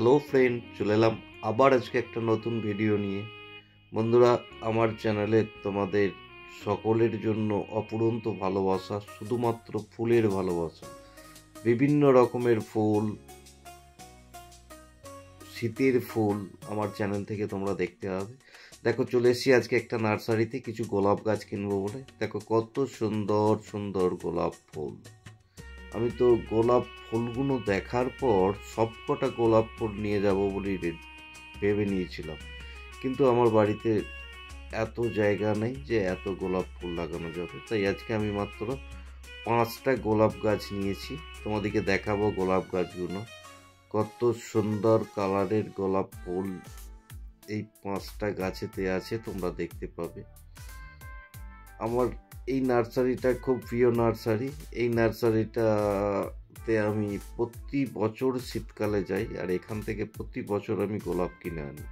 Hello friend, চলে এলাম আবার আজকে একটা নতুন ভিডিও নিয়ে। বন্ধুরা, আমার চ্যানেলে তোমাদের সকলের জন্য অপুরন্ত ভালোবাসা, শুধুমাত্র ফুলের ভালোবাসা। বিভিন্ন রকমের ফুল, শীতের ফুল আমার চ্যানেল থেকে তোমরা দেখতে পাবে। দেখো, চলে এসেছি আজকে একটা নার্সারিতে কিছু গোলাপ গাছ কিনবো বলে। দেখো কত সুন্দর সুন্দর গোলাপ ফুল। আমি তো গোলাপ ফুলগুলো দেখার পর সবকটা গোলাপ ফুল নিয়ে যাব বলে ভেবে নিয়েছিলাম, কিন্তু আমার বাড়িতে এত জায়গা নেই যে এত গোলাপ ফুল লাগানো যাবে। তাই আজকে আমি মাত্র 5টা গোলাপ গাছ নিয়েছি। তোমাদেরকে দেখাবো গোলাপ গাছগুলো, কত সুন্দর কালারের গোলাপ ফুল এই 5টা গাছেতে আছে, তোমরা দেখতে পাবে। আমার এই নার্সারিটা খুব প্রিয় নার্সারি। এই নার্সারিটাতে আমি প্রতি বছর শীতকালে যাই, আর এখান থেকে প্রতি বছর আমি গোলাপ কিনে আনি।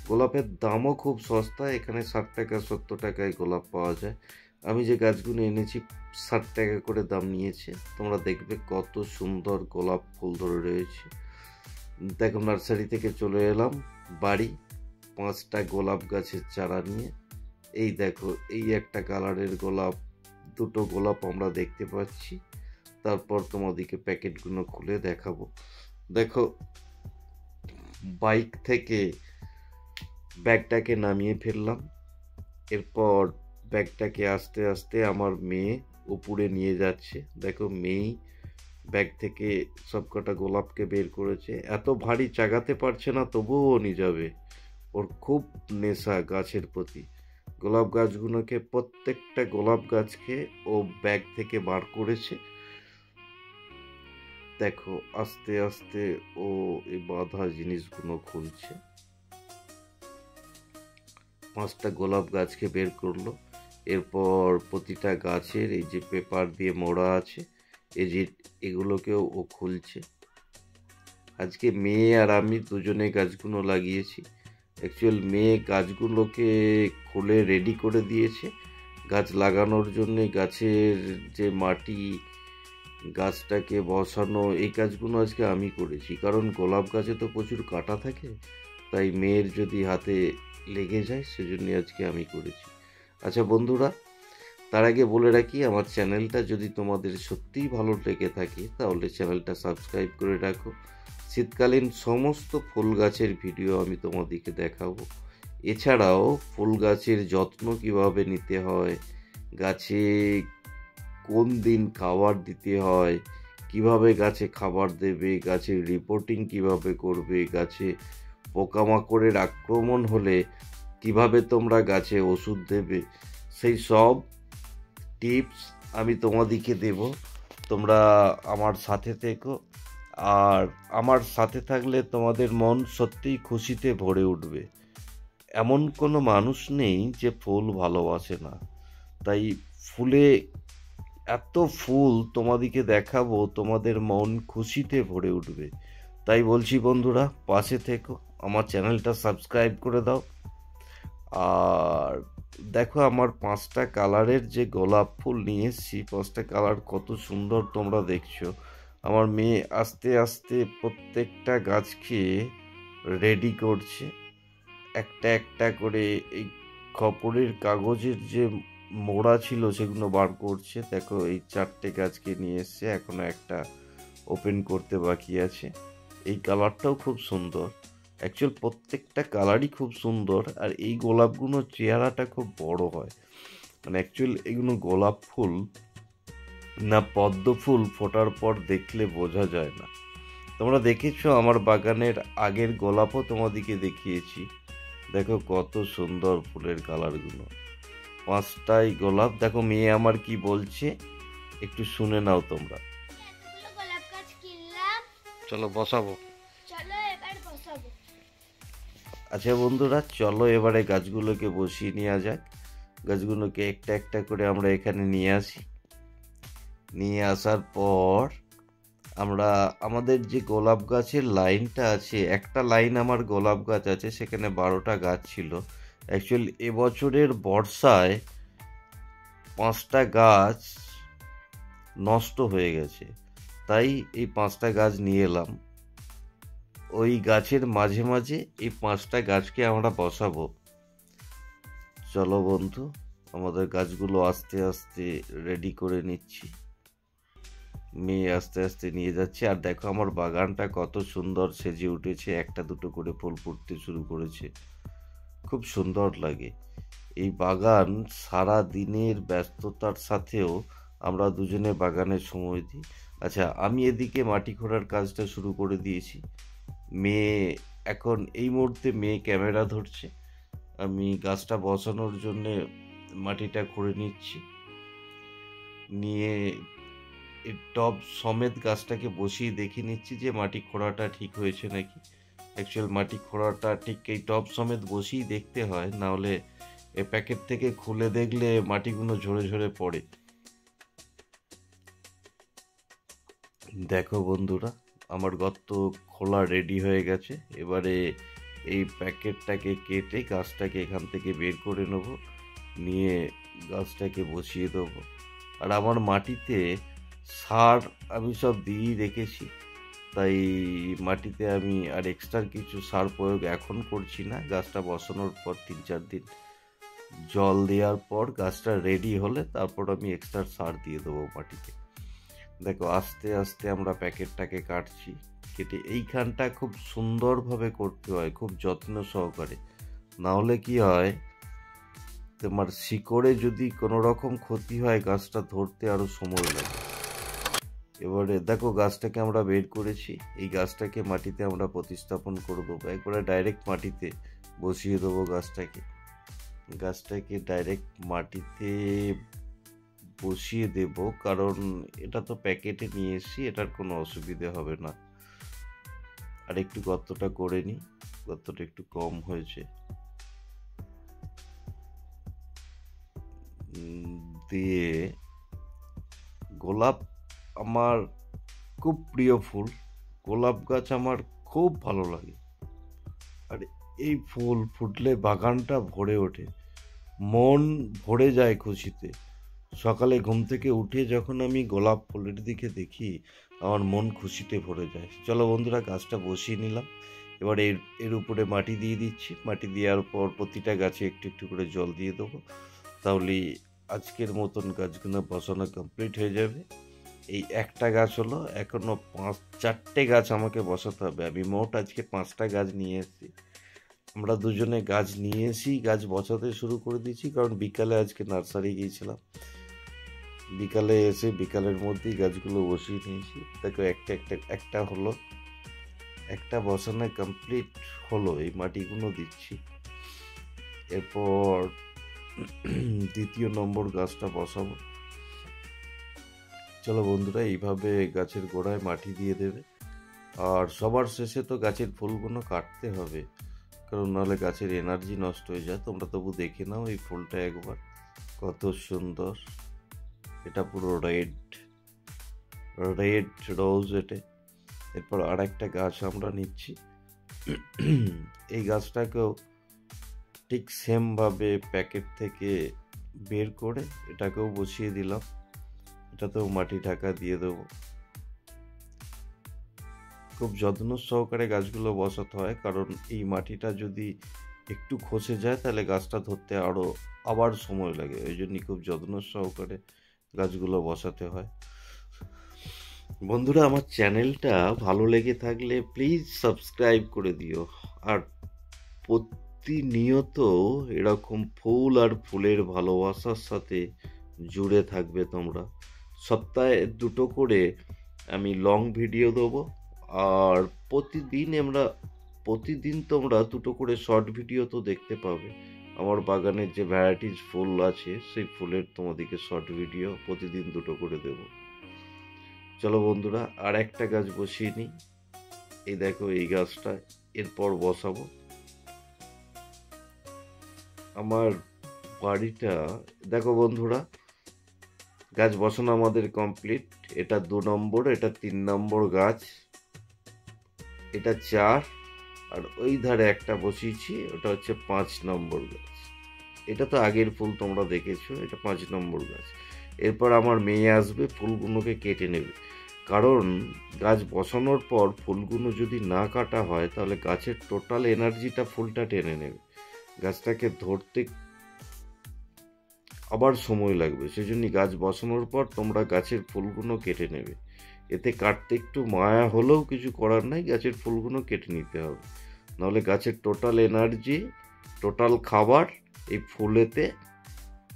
গোলাপের দামও খুব সস্তা, এখানে 60 টাকা 70 টাকায় গোলাপ পাওয়া যায়। আমি যে গাছগুলো এনেছি 60 টাকা করে দাম নিয়েছে। তোমরা দেখবে কত সুন্দর গোলাপ ফুল ধরে রয়েছে। দেখো, নার্সারি থেকে চলে এলাম বাড়ি 5টা গোলাপ গাছের চারা নিয়ে। এই দেখো, এই একটা কালারের গোলাপ, দুটো গোলাপ আমরা দেখতে পাচ্ছি। তারপর তোমাদেরকে প্যাকেটগুলো খুলে দেখাবো। দেখো, বাইক থেকে ব্যাগটাকে নামিয়ে ফেললাম। এরপর ব্যাগটাকে আস্তে আস্তে আমার মেয়ে উপরে নিয়ে যাচ্ছে। দেখো, মেয়েই ব্যাগ থেকে সবকটা গোলাপকে বের করেছে। এত ভারী চাগাতে পারছে না, তবুও ও নিয়ে যাবে। ওর খুব নেশা গাছের প্রতি। গোলাপ গাছগুলোকে, প্রত্যেকটা গোলাপ গাছকে ও ব্যাগ থেকে বার করেছে। দেখো, আস্তে আস্তে ও এই বাঁধা জিনিসগুলো খুলছে। 5টা গোলাপ গাছকে বের করলো। এরপর প্রতিটা গাছের এই যে পেপার দিয়ে মোড়া আছে, এই যে এগুলোকেও ও খুলছে। আজকে মেয়ে আর আমি দুজনে গাছগুলো লাগিয়েছি। অ্যাকচুয়াল মেয়ে গাছগুলোকে খুলে রেডি করে দিয়েছে গাছ লাগানোর জন্য। গাছের যে মাটি, গাছটাকে বসানো, এই কাজগুলো আজকে আমি করেছি, কারণ গোলাপ গাছে তো প্রচুর কাঁটা থাকে। তাই মেয়ের যদি হাতে লেগে যায়, সেজন্য আজকে আমি করেছি। আচ্ছা বন্ধুরা, তার আগে বলে রাখি, আমার চ্যানেলটা যদি তোমাদের সত্যিই ভালো লেগে থাকে তাহলে চ্যানেলটা সাবস্ক্রাইব করে রাখো। শীতকালীন সমস্ত ফুল গাছের ভিডিও আমি তোমাদেরকে দেখাবো। এছাড়াও ফুল গাছের যত্ন কিভাবে নিতে হয়, গাছে কোন দিন খাবার দিতে হয়, কিভাবে গাছে খাবার দেবে, গাছের রিপোর্টিং কিভাবে করবে, গাছে পোকামাকড়ের আক্রমণ হলে কিভাবে তোমরা গাছে ওষুধ দেবে, সেই সব টিপস আমি তোমাদেরকে দেব। তোমরা আমার সাথে থেকো, আর আমার সাথে থাকলে তোমাদের মন সত্যিই খুশিতে ভরে উঠবে। এমন কোনো মানুষ নেই যে ফুল ভালোবাসে না। তাই ফুলে এত ফুল তোমাদেরকে দেখাবো, তোমাদের মন খুশিতে ভরে উঠবে। তাই বলছি বন্ধুরা, পাশে থেকো, আমার চ্যানেলটা সাবস্ক্রাইব করে দাও। আর দেখো, আমার 5টা কালারের যে গোলাপ ফুল নিয়ে এসেছি, 5টা কালার কত সুন্দর তোমরা দেখছো। আমার মেয়ে আস্তে আস্তে প্রত্যেকটা গাছকে রেডি করছে, একটা একটা করে এই খবরের কাগজের যে মোড়া ছিল সেগুলো বার করছে। দেখো, এই 4টে গাছকে নিয়ে এসছে, এখনো একটা ওপেন করতে বাকি আছে। এই কালারটাও খুব সুন্দর। অ্যাকচুয়াল প্রত্যেকটা কালারই খুব সুন্দর, আর এই গোলাপগুলোর চেহারাটা খুব বড় হয়। মানে অ্যাকচুয়াল এগুলো গোলাপ ফুল না পদ্ম ফুল ফোটার পর দেখলে বোঝা যায় না। তোমরা দেখেছো আমার বাগানের আগের গোলাপও তোমাদেরকে দেখিয়েছি। দেখো কত সুন্দর ফুলের কালারগুলো। 5টাই গোলাপ। দেখো মেয়ে আমার কি বলছে, একটু শুনে নাও তোমরা। গোলাপ গাছ কিনলাম, চলো বসাবো। চলো এবার বসাবো। আচ্ছা বন্ধুরা, চলো এবারে গাছগুলোকে বসিয়ে নেওয়া যাক। গাছগুলোকে একটা একটা করে আমরা এখানে নিয়ে আসি। নিয়ে আসার পর আমরা আমাদের যে গোলাপ গাছের লাইনটা আছে, একটা লাইন আমার গোলাপ গাছ আছে, সেখানে 12টা গাছ ছিল। অ্যাকচুয়ালি এবছরের বর্ষায় 5টা গাছ নষ্ট হয়ে গেছে, তাই এই 5টা গাছ নিয়ে এলাম। ওই গাছের মাঝে মাঝে এই 5টা গাছকে আমরা বসাবো। চলো বন্ধু, আমাদের গাছগুলো আস্তে আস্তে রেডি করে নিচ্ছি। মেয়ে আস্তে আস্তে নিয়ে যাচ্ছে। আর দেখো আমার বাগানটা কত সুন্দর সেজে উঠেছে, একটা দুটো করে ফুল ফুটতে শুরু করেছে, খুব সুন্দর লাগে। এই বাগান সারা দিনের ব্যস্ততার সাথেও আমরা দুজনে বাগানে সময় দিই। আচ্ছা, আমি এদিকে মাটি খোঁড়ার কাজটা শুরু করে দিয়েছি। মেয়ে এখন এই মুহূর্তে মেয়ে ক্যামেরা ধরছে, আমি গাছটা বসানোর জন্য মাটিটা খুঁড়ে নিচ্ছি। নিয়ে এই টব সমেত গাছটাকে বসিয়ে দেখে নিচ্ছি যে মাটি খোঁড়াটা ঠিক হয়েছে নাকি। অ্যাকচুয়াল মাটি খোঁড়াটা ঠিক এই টব সমেত বসিয়ে দেখতে হয়, না হলে এই প্যাকেট থেকে খুলে দেখলে মাটিগুলো ঝরে ঝরে পড়ে। দেখো বন্ধুরা, আমার গর্ত খোলা রেডি হয়ে গেছে। এবারে এই প্যাকেটটাকে কেটে গাছটাকে এখান থেকে বের করে নেব, নিয়ে গাছটাকে বসিয়ে দেবো। আর আমার মাটিতে সার আমি সব দিয়েই রেখেছি, তাই মাটিতে আমি আর এক্সট্রা কিছু সার প্রয়োগ এখন করছি না। গাছটা বসানোর পর 3-4 দিন জল দেওয়ার পর গাছটা রেডি হলে তারপর আমি এক্সট্রা সার দিয়ে দেবো মাটিতে। দেখো আস্তে আস্তে আমরা প্যাকেটটাকে কাটছি। কেটে এইখানটা খুব সুন্দরভাবে করতে হয়, খুব যত্ন সহকারে, না হলে কি হয় তোমার শিকড়ে যদি কোনো রকম ক্ষতি হয় গাছটা ধরতে আরো সময় লাগে। এবারে দেখো গাছটাকে আমরা বের করেছি, এই গাছটাকে মাটিতে আমরা প্রতিস্থাপন করে দেবো। একবারে ডাইরেক্ট মাটিতে বসিয়ে দেবো গাছটাকে ডাইরেক্ট মাটিতে বসিয়ে দেব, কারণ এটা তো প্যাকেটে নিয়ে এসেছি, এটার কোনো অসুবিধে হবে না। আর একটু গর্তটা করে নিই, গর্তটা একটু কম হয়েছে। দিয়ে গোলাপ আমার খুব প্রিয় ফুল, গোলাপ গাছ আমার খুব ভালো লাগে। আর এই ফুল ফুটলে বাগানটা ভরে ওঠে, মন ভরে যায় খুশিতে। সকালে ঘুম থেকে উঠে যখন আমি গোলাপ ফুলের দিকে দেখি আমার মন খুশিতে ভরে যায়। চলো বন্ধুরা, গাছটা বসিয়ে নিলাম। এবার এর উপরে মাটি দিয়ে দিচ্ছি। মাটি দেওয়ার পর প্রতিটা গাছে একটু একটু করে জল দিয়ে দেবো, তাহলে আজকের মতন গাছগুলো বসানো কমপ্লিট হয়ে যাবে। এই একটা গাছ হলো, এখনো 4টে গাছ আমাকে বসাতে হবে। আমি মোট আজকে 5টা গাছ নিয়ে এসেছি। আমরা দুজনে গাছ নিয়ে এসেই গাছ বসাতে শুরু করে দিয়েছি, কারণ বিকালে আজকে নার্সারি গিয়েছিলাম। বিকালে এসে বিকালের মধ্যেই গাছগুলো বসিয়ে নিয়েছি। দেখো একটা হলো, একটা বসানো কমপ্লিট হলো। এই মাটিগুলো দিচ্ছি, এরপর 2য় নম্বর গাছটা বসাবো। চলো বন্ধুরা, এইভাবে গাছের গোড়ায় মাটি দিয়ে দেবে। আর সবার শেষে তো গাছের ফুলগুলো কাটতে হবে, কারণ নাহলে গাছের এনার্জি নষ্ট হয়ে যায়। তোমরা তবু দেখে নাও এই ফুলটা একবার, কত সুন্দর। এটা পুরো রেড রোজ এটা। এরপর আর একটা গাছ আমরা নিচ্ছি। এই গাছটাকেও ঠিক সেমভাবে প্যাকেট থেকে বের করে এটাকেও বসিয়ে দিলাম। এটাতেও মাটি ঢাকা দিয়ে দেবো। খুব যত্ন সহকারে গাছগুলো বসাতে হয়, কারণ এই মাটিটা যদি একটু খসে যায় তাহলে গাছটা ধরতে আবার সময় লাগে। ওই জন্যই খুব যত্ন সহকারে গাছগুলো বসাতে হয়। বন্ধুরা, আমার চ্যানেলটা ভালো লেগে থাকলে প্লিজ সাবস্ক্রাইব করে দিও। আর প্রতিনিয়ত এরকম ফুল আর ফুলের ভালোবাসার সাথে জুড়ে থাকবে তোমরা। সপ্তাহে 2টো করে আমি লং ভিডিও দেবো, আর প্রতিদিন তোমরা 2টো করে শর্ট ভিডিও তো দেখতে পাবে। আমার বাগানের যে ভ্যারাইটিস ফুল আছে সেই ফুলের তোমাদেরকে শর্ট ভিডিও প্রতিদিন 2টো করে দেব। চলো বন্ধুরা, আর একটা গাছ বসিয়ে নিই। এই দেখো এই গাছটা এরপর বসাবো। আমার বাড়িটা দেখো বন্ধুরা, গাছ বসানো আমাদের কমপ্লিট। এটা 2 নম্বর, এটা 3 নম্বর গাছ, এটা 4, আর ওই ধারে একটা বসিয়েছি, ওটা হচ্ছে 5 নম্বর গাছ। এটা তো আগের ফুল তোমরা দেখেছো, এটা 5 নম্বর গাছ। এরপর আমার মেয়ে আসবে, ফুলগুলোকে কেটে নেবে। কারণ গাছ বসানোর পর ফুলগুলো যদি না কাটা হয় তাহলে গাছের টোটাল এনার্জিটা ফুলটা টেনে নেবে, গাছটাকে ধরতে আবার সময় লাগবে। সেজন্য গাছ বসানোর পর তোমরা গাছের ফুলগুলো কেটে নেবে। এতে কাটতে একটু মায়া হলেও কিছু করার নাই, গাছের ফুলগুলো কেটে নিতে হবে, নাহলে গাছের টোটাল এনার্জি, টোটাল খাবার এই ফুলেতে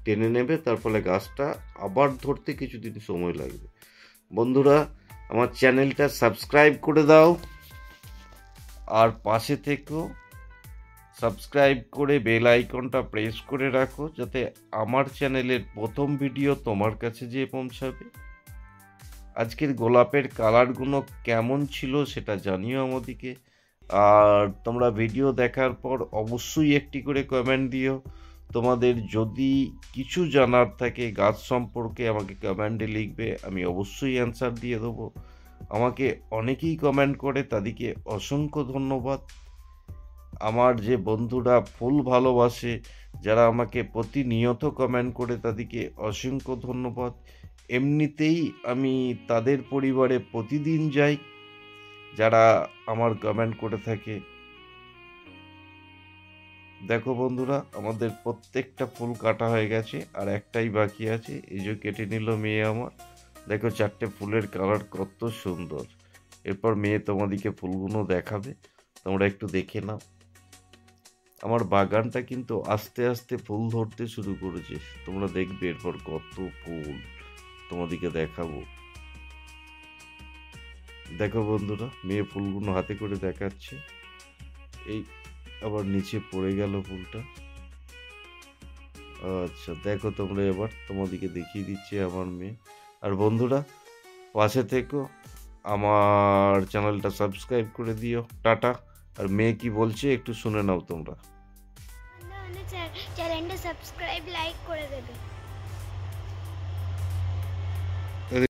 টেনে নেবে, তার ফলে গাছটা আবার ধরতে কিছুদিন সময় লাগবে। বন্ধুরা, আমার চ্যানেলটা সাবস্ক্রাইব করে দাও, আর পাশে থেকেও সাবস্ক্রাইব করে বেল আইকনটা প্রেস করে রাখো, যাতে আমার চ্যানেলের প্রথম ভিডিও তোমার কাছে যেয়ে পৌঁছাবে। আজকের গোলাপের কালারগুলো কেমন ছিল সেটা জানিও আমাদিকে। আর তোমরা ভিডিও দেখার পর অবশ্যই একটি করে কমেন্ট দিও। তোমাদের যদি কিছু জানার থাকে গাছ সম্পর্কে আমাকে কমেন্টে লিখবে, আমি অবশ্যই অ্যান্সার দিয়ে দেবো। আমাকে অনেকেই কমেন্ট করে, তাদেরকে অসংখ্য ধন্যবাদ। আমার যে বন্ধুরা ফুল ভালোবাসে, যারা আমাকে প্রতিনিয়ত কমেন্ট করে, তাদেরকে অসংখ্য ধন্যবাদ। এমনিতেই আমি তাদের পরিবারে প্রতিদিন যাই যারা আমার কমেন্ট করে থাকে। দেখো বন্ধুরা, আমাদের প্রত্যেকটা ফুল কাটা হয়ে গেছে, আর একটাই বাকি আছে, এই যে কেটে নিল মেয়ে আমার। দেখো 4টে ফুলের কালার কত সুন্দর। এরপর মেয়ে তোমাদেরকে ফুলগুলো দেখাবে, তোমরা একটু দেখে নাও। আমার বাগানটা কিন্তু আস্তে আস্তে ফুল ধরতে শুরু করেছে, তোমরা দেখবে এরপর কত ফুল তোমাদেরকে দেখাবো। দেখো বন্ধুরা, মেয়ে ফুলগুলো হাতে করে দেখাচ্ছে। এই আবার নিচে পড়ে গেল ফুলটা। আচ্ছা দেখো তোমরা, এবার তোমাদেরকে দেখিয়ে দিচ্ছে আমার মেয়ে। আর বন্ধুরা, পাশে থেকো, আমার চ্যানেলটা সাবস্ক্রাইব করে দিও। টাটা। আর মেয়ে কি বলছে একটু শুনে নাও তোমরা। চ্যানেলটা সাবস্ক্রাইব লাইক করে দেবে।